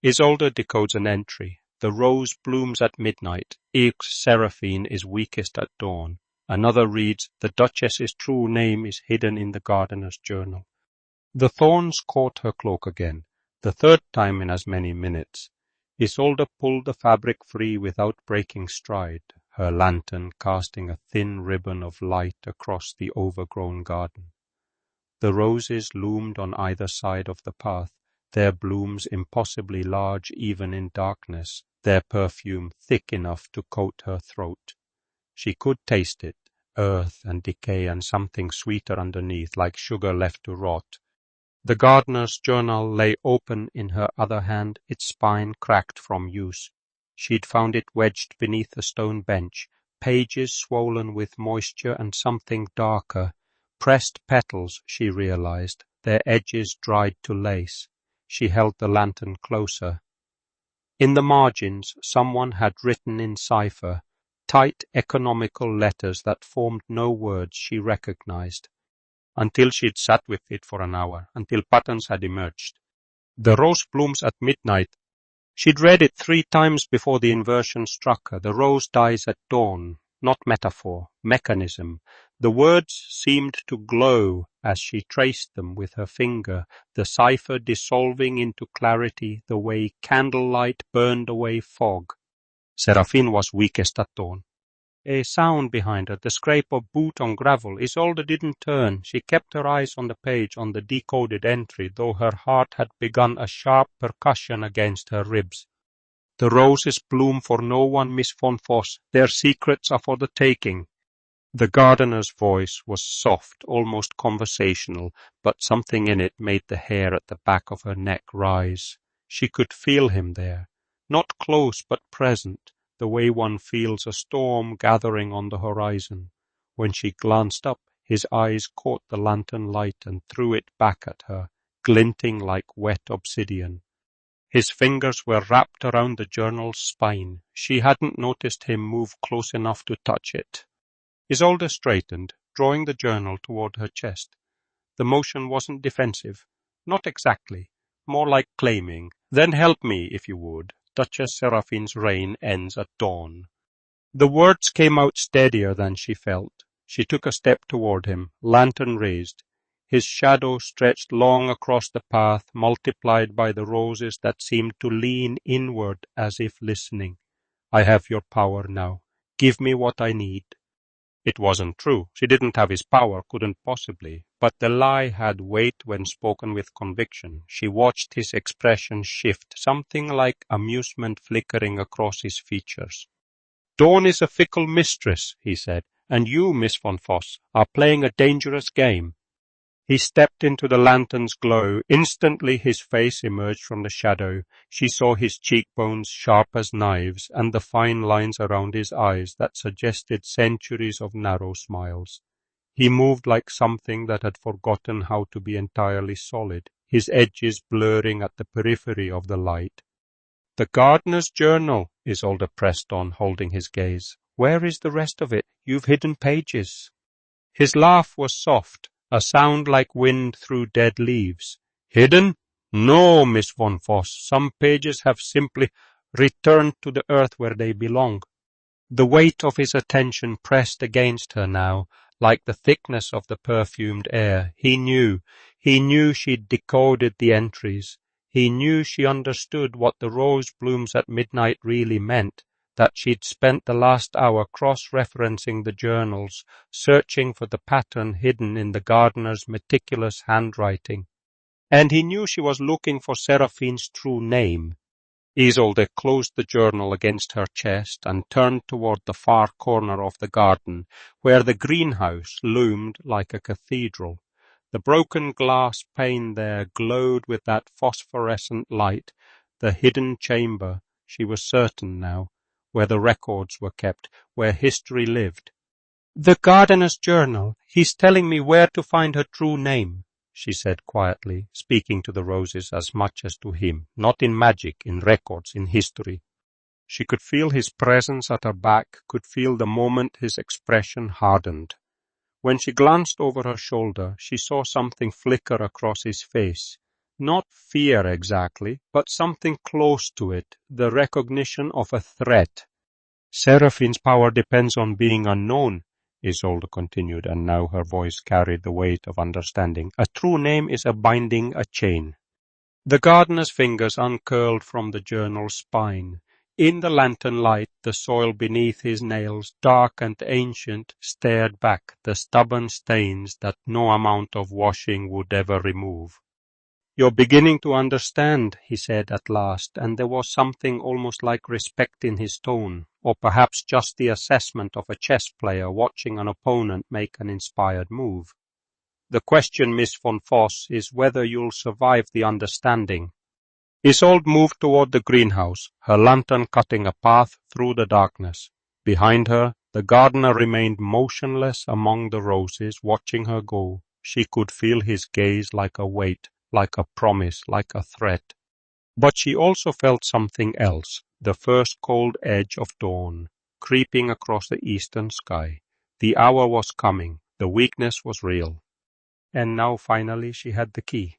Isolde decodes an entry. The rose blooms at midnight. Ex Seraphine is weakest at dawn. Another reads, the Duchess's true name is hidden in the gardener's journal. The thorns caught her cloak again, the third time in as many minutes. Isolde pulled the fabric free without breaking stride, her lantern casting a thin ribbon of light across the overgrown garden. The roses loomed on either side of the path, their blooms impossibly large even in darkness, their perfume thick enough to coat her throat. She could taste it, earth and decay and something sweeter underneath, like sugar left to rot. The gardener's journal lay open in her other hand, its spine cracked from use. She'd found it wedged beneath a stone bench, pages swollen with moisture and something darker. Pressed petals, she realized, their edges dried to lace. She held the lantern closer. In the margins, someone had written in cipher, tight economical letters that formed no words she recognized, until she'd sat with it for an hour, until patterns had emerged. The rose blooms at midnight. She'd read it 3 times before the inversion struck her. The rose dies at dawn, not metaphor, mechanism. The words seemed to glow as she traced them with her finger, the cipher dissolving into clarity the way candlelight burned away fog. Seraphine was weakest at dawn. A sound behind her, the scrape of boot on gravel. Isolde didn't turn. She kept her eyes on the page, on the decoded entry, though her heart had begun a sharp percussion against her ribs. The roses bloom for no one, Miss von Voss. Their secrets are for the taking. The gardener's voice was soft, almost conversational, but something in it made the hair at the back of her neck rise. She could feel him there, not close but present, the way one feels a storm gathering on the horizon. When she glanced up, his eyes caught the lantern light and threw it back at her, glinting like wet obsidian. His fingers were wrapped around the journal's spine. She hadn't noticed him move close enough to touch it. Isolde straightened, drawing the journal toward her chest. The motion wasn't defensive. Not exactly. More like claiming, then help me, if you would. Duchess Seraphine's reign ends at dawn. The words came out steadier than she felt. She took a step toward him, lantern raised. His shadow stretched long across the path, multiplied by the roses that seemed to lean inward as if listening. I have your power now. Give me what I need. It wasn't true. She didn't have his power, couldn't possibly. But the lie had weight when spoken with conviction. She watched his expression shift, something like amusement flickering across his features. Dawn is a fickle mistress, he said, and you, Miss von Voss, are playing a dangerous game. He stepped into the lantern's glow. Instantly his face emerged from the shadow. She saw his cheekbones sharp as knives, and the fine lines around his eyes that suggested centuries of narrow smiles. He moved like something that had forgotten how to be entirely solid, his edges blurring at the periphery of the light. The gardener's journal, Isolde pressed on, holding his gaze. Where is the rest of it? You've hidden pages. His laugh was soft, a sound like wind through dead leaves. Hidden? No, Miss von Voss. Some pages have simply returned to the earth where they belong. The weight of his attention pressed against her now, like the thickness of the perfumed air. He knew she'd decoded the entries. He knew she understood what the rose blooms at midnight really meant, that she'd spent the last hour cross-referencing the journals, searching for the pattern hidden in the gardener's meticulous handwriting. And he knew she was looking for Seraphine's true name. Isolde closed the journal against her chest and turned toward the far corner of the garden, where the greenhouse loomed like a cathedral. The broken glass pane there glowed with that phosphorescent light, the hidden chamber, she was certain now, where the records were kept, where history lived. The gardener's journal. He's telling me where to find her true name, she said quietly, speaking to the roses as much as to him, not in magic, in records, in history. She could feel his presence at her back, could feel the moment his expression hardened. When she glanced over her shoulder, she saw something flicker across his face, Not fear exactly, but something close to it, the recognition of a threat. Seraphine's power depends on being unknown, Isolde continued, and now her voice carried the weight of understanding. A true name is a binding, a chain. The gardener's fingers uncurled from the journal's spine. In the lantern light, the soil beneath his nails, dark and ancient, stared back the stubborn stains that no amount of washing would ever remove. "You're beginning to understand," he said at last, and there was something almost like respect in his tone, or perhaps just the assessment of a chess player watching an opponent make an inspired move. "The question, Miss von Voss, is whether you'll survive the understanding." Isolde moved toward the greenhouse, her lantern cutting a path through the darkness. Behind her, the gardener remained motionless among the roses, watching her go. She could feel his gaze like a weight, like a promise, like a threat. But she also felt something else, the first cold edge of dawn, creeping across the eastern sky. The hour was coming, the weakness was real. And now finally she had the key.